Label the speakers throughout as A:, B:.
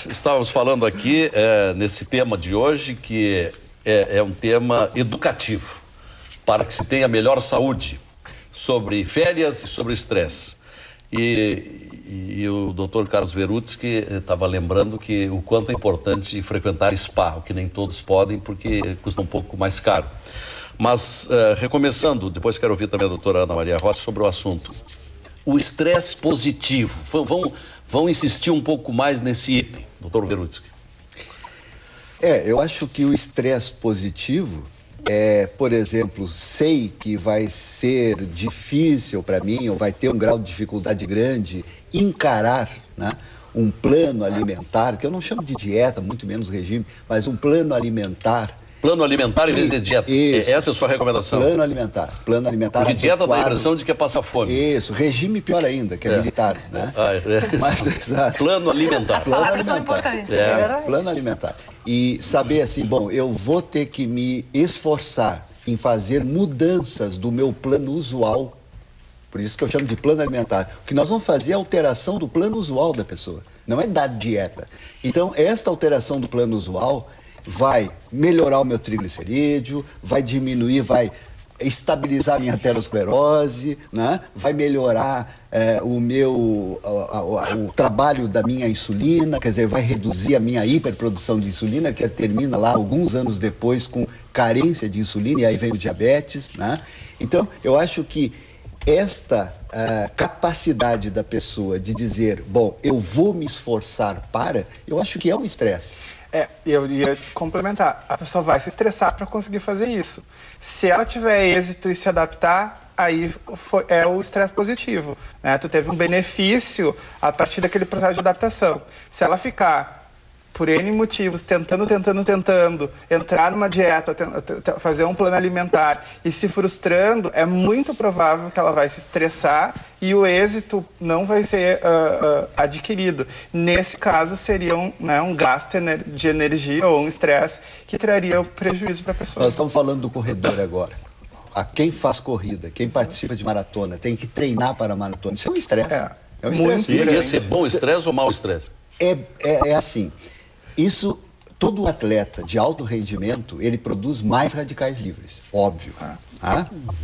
A: Estávamos falando aqui nesse tema de hoje, que é um tema educativo, para que se tenha melhor saúde, sobre férias e sobre estresse. E o Dr. Carlos Verutski estava lembrando que o quanto é importante frequentar spa, o que nem todos podem, porque custa um pouco mais caro. Mas, recomeçando, depois quero ouvir também a doutora Ana Maria Rossi sobre o assunto. O estresse positivo. Vão insistir um pouco mais nesse item, doutor Verutski.
B: Eu acho que o estresse positivo por exemplo, sei que vai ser difícil para mim, ou vai ter um grau de dificuldade grande, encarar, né, um plano alimentar, que eu não chamo de dieta, muito menos regime, mas um plano alimentar.
A: Plano alimentar em vez de dieta.
B: Isso.
A: Essa é a sua recomendação?
B: Plano alimentar. Plano alimentar
A: porque
B: adequado.
A: Dieta dá a impressão de que é passar fome.
B: Isso. Regime pior ainda, que é militar, né? Mas, exato.
A: Plano alimentar.
B: Plano alimentar. Plano alimentar. E saber assim, bom, eu vou ter que me esforçar em fazer mudanças do meu plano usual. Por isso que eu chamo de plano alimentar. O que nós vamos fazer é a alteração do plano usual da pessoa. Não é dar dieta. Então, esta alteração do plano usual vai melhorar o meu triglicerídeo, vai diminuir, vai estabilizar a minha aterosclerose, né? Vai melhorar o trabalho da minha insulina, quer dizer, vai reduzir a minha hiperprodução de insulina, que termina lá alguns anos depois com carência de insulina, e aí vem o diabetes, né? Então, eu acho que esta capacidade da pessoa de dizer, bom, eu vou me esforçar eu acho que é um estresse.
C: Eu ia complementar. A pessoa vai se estressar para conseguir fazer isso. Se ela tiver êxito e se adaptar, aí é o estresse positivo, né? Tu teve um benefício a partir daquele processo de adaptação. Se ela ficar, por N motivos, tentando, entrar numa dieta, fazer um plano alimentar e se frustrando, é muito provável que ela vai se estressar e o êxito não vai ser adquirido. Nesse caso, seria um gasto de energia ou um estresse que traria prejuízo para a pessoa.
B: Nós estamos falando do corredor agora. A quem faz corrida, quem participa de maratona, tem que treinar para a maratona. Isso é um estresse. É um estresse.
A: Ia ser bom estresse ou mau estresse?
B: É assim. Isso, todo atleta de alto rendimento, ele produz mais radicais livres, óbvio.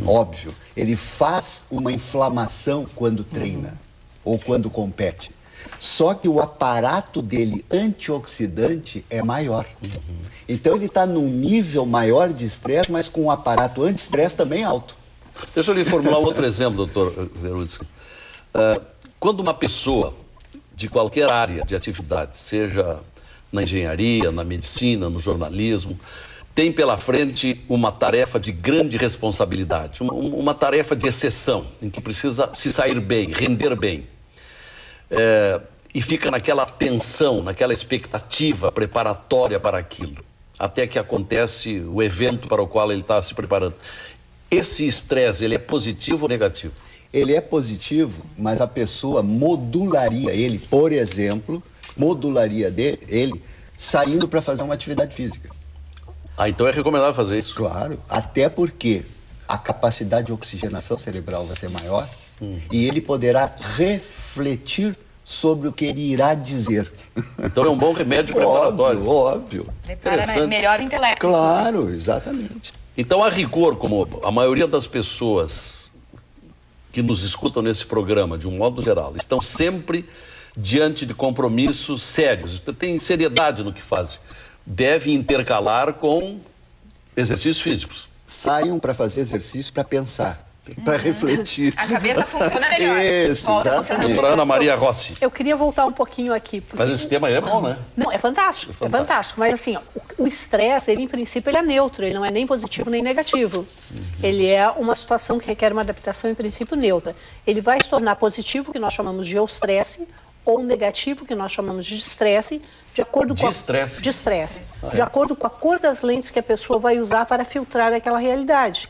B: Óbvio. Ele faz uma inflamação quando treina ou quando compete. Só que o aparato dele antioxidante é maior. Então ele está num nível maior de estresse, mas com um aparato anti-estresse também alto.
A: Deixa eu lhe formular outro exemplo, doutor Verutski. Quando uma pessoa de qualquer área de atividade, seja na engenharia, na medicina, no jornalismo, tem pela frente uma tarefa de grande responsabilidade, uma tarefa de exceção, em que precisa se sair bem, render bem. E fica naquela tensão, naquela expectativa preparatória para aquilo, até que acontece o evento para o qual ele está se preparando. Esse estresse, ele é positivo ou negativo?
B: Ele é positivo, mas a pessoa modularia ele, por exemplo, ele saindo para fazer uma atividade física.
A: Então é recomendável fazer isso?
B: Claro, até porque a capacidade de oxigenação cerebral vai ser maior e ele poderá refletir sobre o que ele irá dizer.
A: Então é um bom remédio preparatório.
B: Óbvio.
D: Prepara melhor o intelecto.
B: Claro, exatamente.
A: Então, a rigor, como a maioria das pessoas que nos escutam nesse programa, de um modo geral, estão sempre diante de compromissos sérios, tem seriedade no que fazem, deve intercalar com exercícios físicos.
B: Saiam para fazer exercício para pensar, para refletir.
D: A cabeça funciona melhor.
B: Isso, exatamente.
A: Doutora Ana Maria Rossi.
E: Eu queria voltar um pouquinho aqui.
A: Mas esse tema aí é bom, né?
E: Não, é fantástico, é fantástico. Mas assim, o estresse, ele em princípio, ele é neutro, ele não é nem positivo nem negativo. Ele é uma situação que requer uma adaptação, em princípio, neutra. Ele vai se tornar positivo, que nós chamamos de eustresse, ou negativo, que nós chamamos de estresse, de acordo com de acordo com a cor das lentes que a pessoa vai usar para filtrar aquela realidade.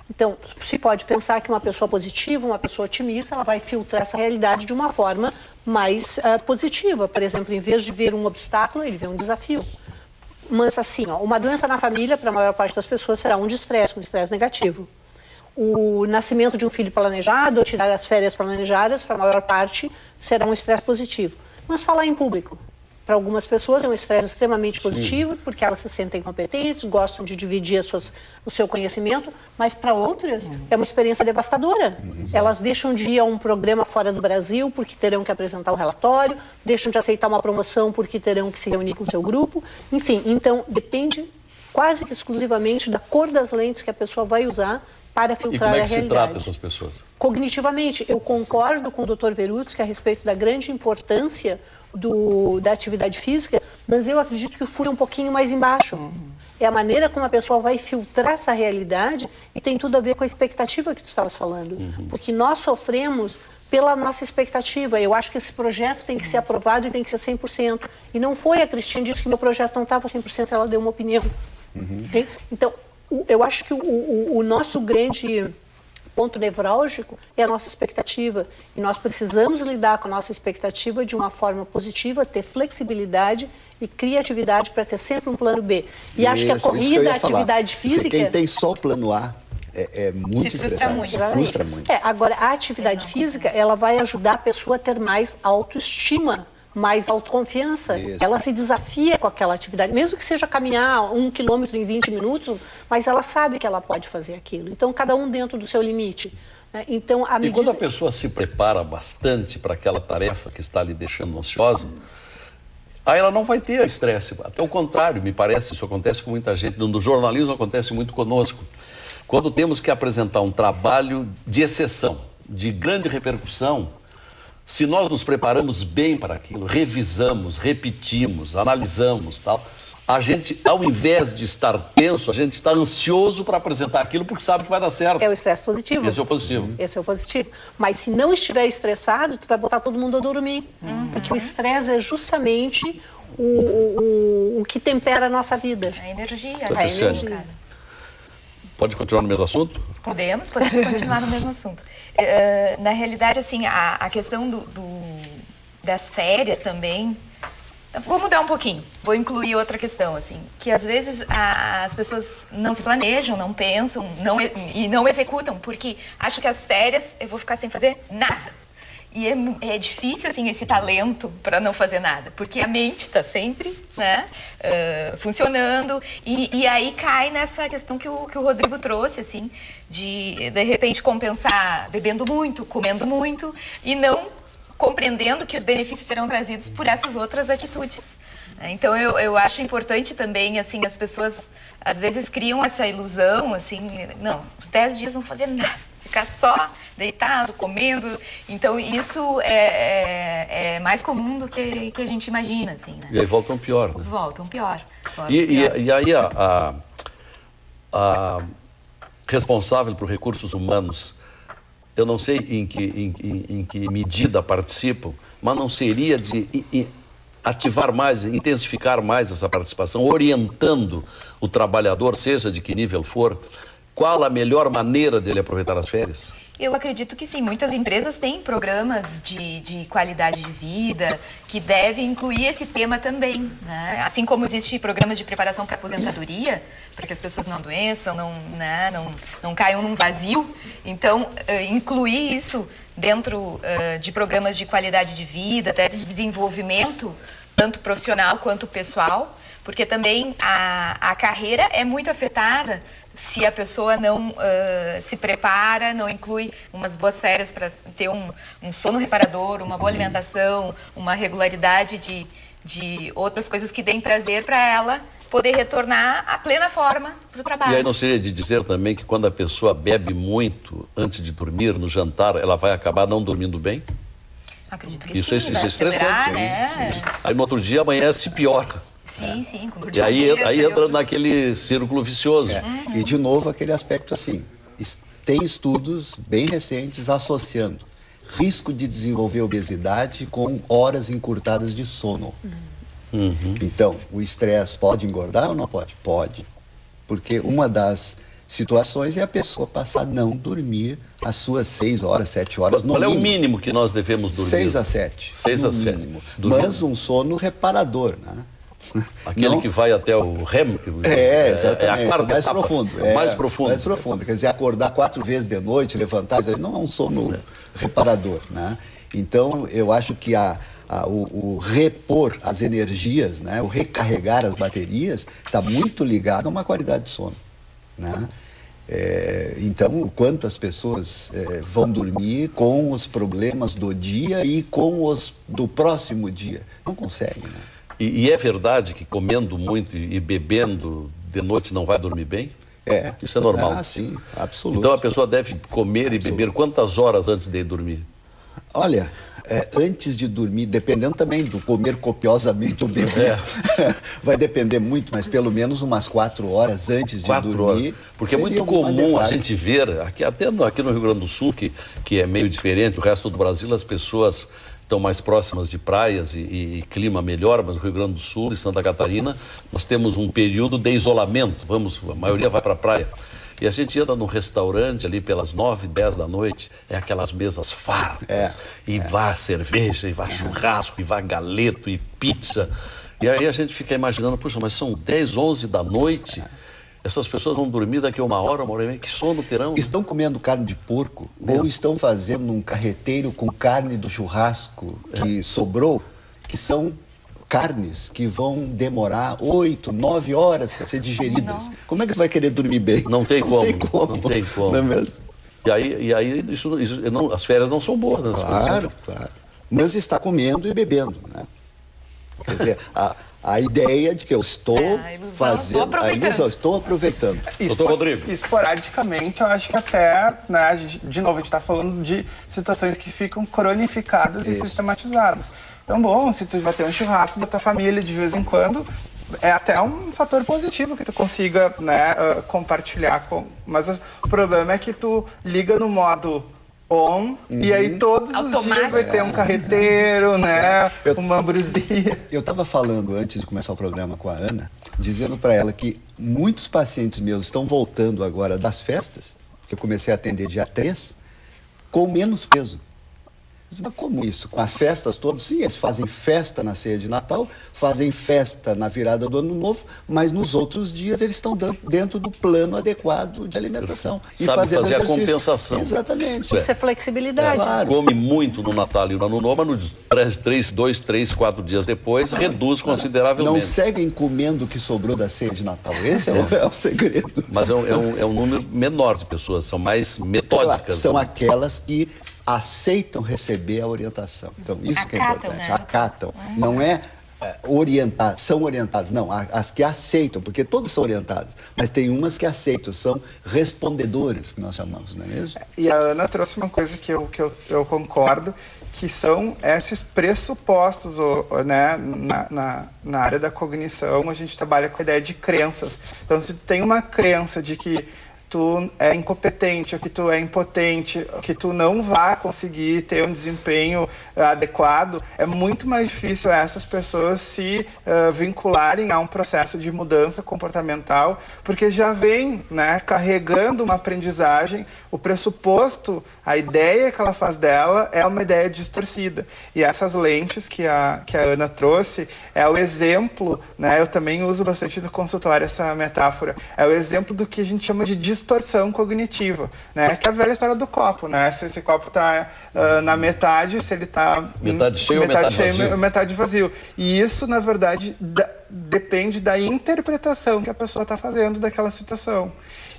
E: Então, se pode pensar que uma pessoa positiva, uma pessoa otimista, ela vai filtrar essa realidade de uma forma mais positiva. Por exemplo, em vez de ver um obstáculo, ele vê um desafio. Mas assim, uma doença na família, para a maior parte das pessoas, será um estresse negativo. o nascimento de um filho planejado ou tirar as férias planejadas, para a maior parte, será um estresse positivo. Mas falar em público, para algumas pessoas é um estresse extremamente positivo, porque elas se sentem competentes, gostam de dividir o seu conhecimento, mas para outras é uma experiência devastadora. Elas deixam de ir a um programa fora do Brasil porque terão que apresentar um relatório, deixam de aceitar uma promoção porque terão que se reunir com o seu grupo. Enfim, então depende quase que exclusivamente da cor das lentes que a pessoa vai usar para filtrar a realidade.
A: E como é que se trata essas pessoas?
E: Cognitivamente, eu concordo com o Dr. Verutsky a respeito da grande importância da atividade física, mas eu acredito que o furo é um pouquinho mais embaixo. É a maneira como a pessoa vai filtrar essa realidade e tem tudo a ver com a expectativa que tu estavas falando. Porque nós sofremos pela nossa expectativa. Eu acho que esse projeto tem que ser aprovado e tem que ser 100%. E não foi a Cristina disse que meu projeto não estava 100%, ela deu uma opinião. Okay? Então, eu acho que o nosso grande ponto nevrálgico é a nossa expectativa. E nós precisamos lidar com a nossa expectativa de uma forma positiva, ter flexibilidade e criatividade para ter sempre um plano B. E acho que a corrida, a atividade física...
B: Quem tem só o plano A é muito estressante, frustra muito.
E: Agora, a atividade física, ela vai ajudar a pessoa a ter mais autoestima, mais autoconfiança. Isso. Ela se desafia com aquela atividade, mesmo que seja caminhar 1 quilômetro em 20 minutos, mas ela sabe que ela pode fazer aquilo. Então, cada um dentro do seu limite. Então,
A: E quando a pessoa se prepara bastante para aquela tarefa que está lhe deixando ansiosa, aí ela não vai ter estresse. Até o contrário, me parece, isso acontece com muita gente. No jornalismo acontece muito conosco. Quando temos que apresentar um trabalho de exceção, de grande repercussão, se nós nos preparamos bem para aquilo, revisamos, repetimos, analisamos, tal, a gente, ao invés de estar tenso, a gente está ansioso para apresentar aquilo porque sabe que vai dar certo.
E: É o estresse positivo.
A: Esse é o positivo.
E: Esse é o positivo. Mas se não estiver estressado, tu vai botar todo mundo a dormir. Porque o estresse é justamente o que tempera a nossa vida.
D: A energia.
A: A energia. Pode continuar no mesmo assunto?
D: Podemos continuar no mesmo assunto. Na realidade, assim, a questão das férias também... Vou mudar um pouquinho, vou incluir outra questão, assim, que às vezes as pessoas não se planejam, não pensam e não executam, porque acham que as férias eu vou ficar sem fazer nada. E é difícil, assim, esse talento para não fazer nada, porque a mente está sempre, né, funcionando, e aí cai nessa questão que o Rodrigo trouxe, assim, de repente compensar bebendo muito, comendo muito, e não compreendendo que os benefícios serão trazidos por essas outras atitudes. Então, eu acho importante também, assim, as pessoas às vezes criam essa ilusão, assim, não, os 10 dias não fazer nada, ficar só deitado, comendo. Então, isso é mais comum do que a gente imagina, assim, né?
A: E aí voltam pior, né?
D: Voltam pior.
A: E aí a responsável por recursos humanos, eu não sei em que medida participam, mas não seria de ativar mais, intensificar mais essa participação, orientando o trabalhador, seja de que nível for, qual a melhor maneira dele aproveitar as férias?
D: Eu acredito que sim. Muitas empresas têm programas de qualidade de vida que devem incluir esse tema também, né? Assim como existem programas de preparação para aposentadoria, para que as pessoas não adoeçam, não caiam num vazio. Então, incluir isso dentro de programas de qualidade de vida, até de desenvolvimento, tanto profissional quanto pessoal, porque também a carreira é muito afetada se a pessoa não se prepara, não inclui umas boas férias para ter um sono reparador, uma boa alimentação, uma regularidade de outras coisas que deem prazer para ela poder retornar à plena forma para o trabalho.
A: E aí não seria de dizer também que quando a pessoa bebe muito antes de dormir, no jantar, ela vai acabar não dormindo bem?
D: Acredito que
A: isso é estressante.
D: Né?
A: Aí no outro dia amanhece pior.
D: Sim.
A: E aí entra naquele círculo vicioso.
B: E de novo aquele aspecto assim, tem estudos bem recentes associando risco de desenvolver obesidade com horas encurtadas de sono. Então, o estresse pode engordar ou não pode? Pode. Porque uma das situações é a pessoa passar a não dormir as suas 6 horas, 7 horas no mínimo.
A: Qual é o mínimo que nós devemos dormir?
B: 6 a 7.
A: 6 a 7.
B: Mas um sono reparador, né?
A: Aquele que vai até o REM.
B: Exatamente.
A: É a quarta
B: mais
A: etapa,
B: profundo.
A: mais profundo.
B: Mais profundo. Quer dizer, acordar 4 vezes de noite, levantar, não é um sono reparador, né? Então, eu acho que o repor as energias, né? O recarregar as baterias, está muito ligado a uma qualidade de sono, né? Então, o quanto as pessoas vão dormir com os problemas do dia e com os do próximo dia. Não conseguem, né?
A: E é verdade que comendo muito e bebendo de noite não vai dormir bem? Isso é normal?
B: Ah, sim, absoluto.
A: Então a pessoa deve comer e beber quantas horas antes de dormir?
B: Olha, antes de dormir, dependendo também do comer copiosamente ou beber, vai depender muito, mas pelo menos umas 4 horas antes de dormir. Horas.
A: Porque é muito comum a gente ver, aqui no Rio Grande do Sul, que é meio diferente, o resto do Brasil as pessoas estão mais próximas de praias e clima melhor, mas no Rio Grande do Sul e Santa Catarina nós temos um período de isolamento, a maioria vai para a praia. E a gente anda num restaurante ali pelas 9, 10 da noite, aquelas mesas fartas, e vá cerveja, e vá churrasco, e vá galeto, e pizza. E aí a gente fica imaginando, puxa, mas são 10, 11 da noite, essas pessoas vão dormir daqui a 1 hora, 1 hora e meia, que sono terão?
B: Estão comendo carne de porco, ou estão fazendo um carreteiro com carne do churrasco que sobrou, que são carnes que vão demorar 8, 9 horas para ser digeridas. Nossa. Como é que você vai querer dormir bem?
A: Não tem como. Não tem como.
B: Não é mesmo?
A: E aí as férias não são boas, né?
B: Claro. Mas está comendo e bebendo, né? Quer dizer, a ideia de que eu estou fazendo... estou aproveitando.
A: Doutor Rodrigo.
C: Esporadicamente, eu acho que até, né, de novo, a gente está falando de situações que ficam cronificadas e sistematizadas. Então, bom, se tu vai ter um churrasco da tua família de vez em quando, é até um fator positivo que tu consiga, né, compartilhar com... Mas o problema é que tu liga no modo on, e aí todos os dias vai ter um carreteiro, né, uma ambrosia.
B: Eu estava falando antes de começar o programa com a Ana, dizendo para ela que muitos pacientes meus estão voltando agora das festas, que eu comecei a atender dia 3, com menos peso. Mas como isso? Com as festas todas? Sim, eles fazem festa na ceia de Natal, fazem festa na virada do Ano Novo, mas nos outros dias eles estão dentro do plano adequado de alimentação.
A: E fazer a compensação.
B: Exatamente.
E: Isso é flexibilidade.
B: Claro.
A: Come muito no Natal e no Ano Novo, mas 2, 3, 4 dias depois reduz consideravelmente.
B: Não seguem comendo o que sobrou da ceia de Natal. Esse é o segredo.
A: Mas é um número menor de pessoas, são mais metódicas.
B: São aquelas que aceitam receber a orientação. Então, isso que é importante. Né? Acatam. Não é orientar, são orientadas. Não, as que aceitam, porque todas são orientadas. Mas tem umas que aceitam, são respondedoras, que nós chamamos, não é mesmo?
C: E a Ana trouxe uma coisa que eu concordo, que são esses pressupostos, né, na área da cognição, a gente trabalha com a ideia de crenças. Então, se tu tem uma crença de que tu é incompetente, ou que tu é impotente, ou que tu não vai conseguir ter um desempenho adequado, é muito mais difícil essas pessoas se vincularem a um processo de mudança comportamental, porque já vem, né, carregando uma aprendizagem, o pressuposto, a ideia que ela faz dela é uma ideia distorcida. E essas lentes que a Ana trouxe é o exemplo, né, eu também uso bastante no consultório essa metáfora, é o exemplo do que a gente chama de distorção cognitiva, né? Que é a velha história do copo, né? Se esse copo está na metade, se ele está
A: metade cheio ou
C: metade vazio. E isso, na verdade, depende da interpretação que a pessoa está fazendo daquela situação.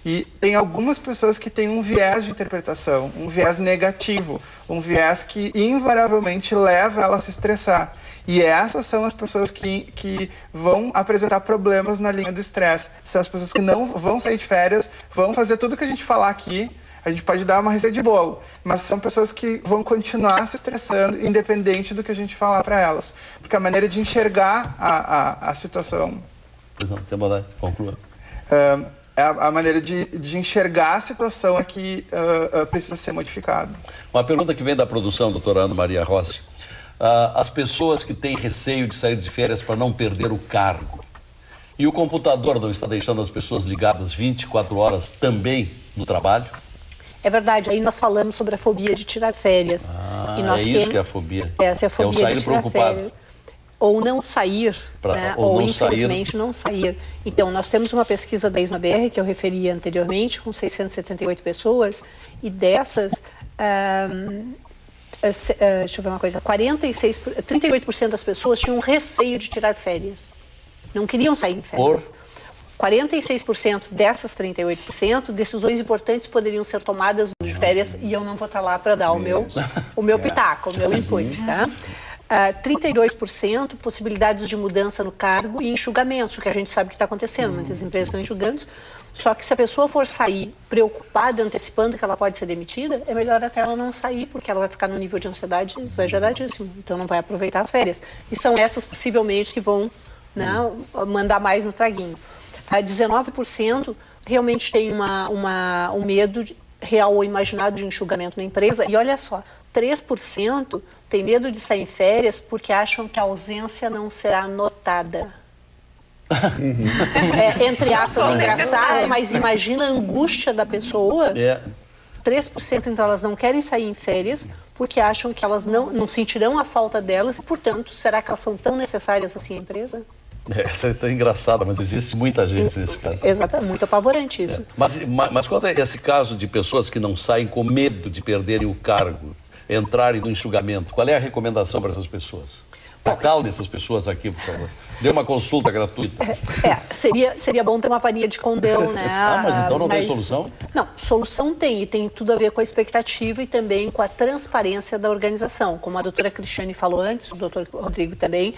C: E tem algumas pessoas que têm um viés de interpretação, um viés negativo, um viés que invariavelmente leva ela a se estressar. E essas são as pessoas que vão apresentar problemas na linha do estresse. São as pessoas que não vão sair de férias, vão fazer tudo que a gente falar aqui. A gente pode dar uma receita de bolo, mas são pessoas que vão continuar se estressando, independente do que a gente falar para elas. Porque a maneira de enxergar a situação...
A: Pois não, tem bondade, conclua.
C: A maneira de enxergar a situação é que precisa ser modificada.
A: Uma pergunta que vem da produção, doutora Ana Maria Rossi. As pessoas que têm receio de sair de férias para não perder o cargo. E o computador não está deixando as pessoas ligadas 24 horas também no trabalho?
E: É verdade, aí nós falamos sobre a fobia de tirar férias.
A: E nós isso que é a fobia.
E: Essa é a fobia
A: de
E: tirar
A: preocupado.
E: Férias. ou não sair, né? ou infelizmente
A: sair.
E: não sair. Então, nós temos uma pesquisa da ISMA-BR, que eu referi anteriormente, com 678 pessoas, e dessas, deixa eu ver uma coisa, 38% das pessoas tinham receio de tirar férias. Não queriam sair em férias. 46% dessas 38%, decisões importantes poderiam ser tomadas de férias, e eu não vou estar lá para dar o meu pitaco, o meu input, tá? 32% possibilidades de mudança no cargo e enxugamentos, o que a gente sabe que está acontecendo, muitas empresas estão enxugando, só que se a pessoa for sair preocupada, antecipando que ela pode ser demitida, é melhor até ela não sair, porque ela vai ficar num nível de ansiedade exageradíssimo, então não vai aproveitar as férias. E são essas possivelmente que vão, né, mandar mais no traguinho. 19% realmente tem um medo real ou imaginado de enxugamento na empresa, e olha só, 3% tem medo de sair em férias porque acham que a ausência não será notada. Entre aspas, engraçado, mas imagina a angústia da pessoa. 3% então elas não querem sair em férias porque acham que elas não sentirão a falta delas e, portanto, será que elas são tão necessárias assim à empresa?
A: Essa é tão engraçada, mas existe muita gente nesse caso.
E: Exato, muito apavorante isso.
A: Mas quanto a esse caso de pessoas que não saem com medo de perderem o cargo, entrarem no enxugamento, qual é a recomendação para essas pessoas? Acalme essas pessoas aqui, por favor. Dê uma consulta gratuita.
E: Seria bom ter uma varinha de condão, né?
A: Mas então não tem solução?
E: Não, solução tem, e tem tudo a ver com a expectativa e também com a transparência da organização. Como a doutora Cristiane falou antes, o doutor Rodrigo também,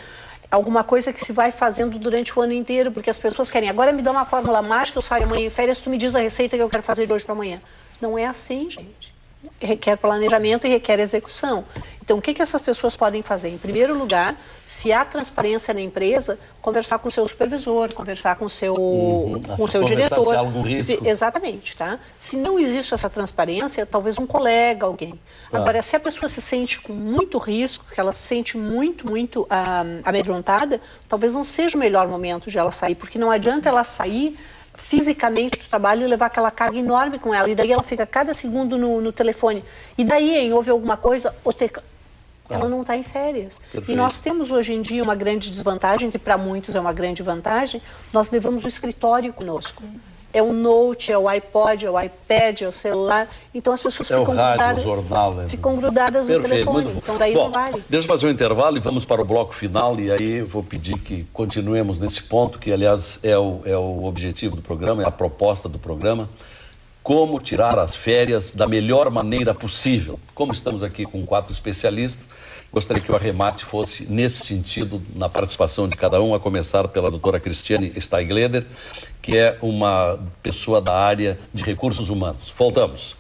E: alguma coisa que se vai fazendo durante o ano inteiro, porque as pessoas querem, agora me dá uma fórmula mágica, eu saio amanhã em férias, tu me diz a receita que eu quero fazer de hoje para amanhã. Não é assim, gente. Requer planejamento e requer execução. Então, o que essas pessoas podem fazer? Em primeiro lugar, se há transparência na empresa, conversar com o seu supervisor, conversar com o seu diretor.
A: Se há algum risco.
E: Exatamente, tá? Se não existe essa transparência, talvez um colega, alguém. Agora, se a pessoa se sente com muito risco, que ela se sente muito amedrontada, talvez não seja o melhor momento de ela sair, porque não adianta ela sair fisicamente do trabalho e levar aquela carga enorme com ela, e daí ela fica cada segundo no telefone, e daí houve alguma coisa, ela não está em férias. Perfeito. E nós temos hoje em dia uma grande desvantagem, que para muitos é uma grande vantagem, nós levamos o escritório conosco. É o Note, é o iPod, é o iPad, é o celular. Então as pessoas ficam grudadas, ficam grudadas no telefone. Então daí não vale.
A: Deixa eu fazer um intervalo e vamos para o bloco final. E aí vou pedir que continuemos nesse ponto, que aliás é o objetivo do programa, é a proposta do programa. Como tirar as férias da melhor maneira possível. Como estamos aqui com 4 especialistas, gostaria que o arremate fosse nesse sentido, na participação de cada um, a começar pela doutora Cristiane Steigleder, que é uma pessoa da área de recursos humanos. Voltamos.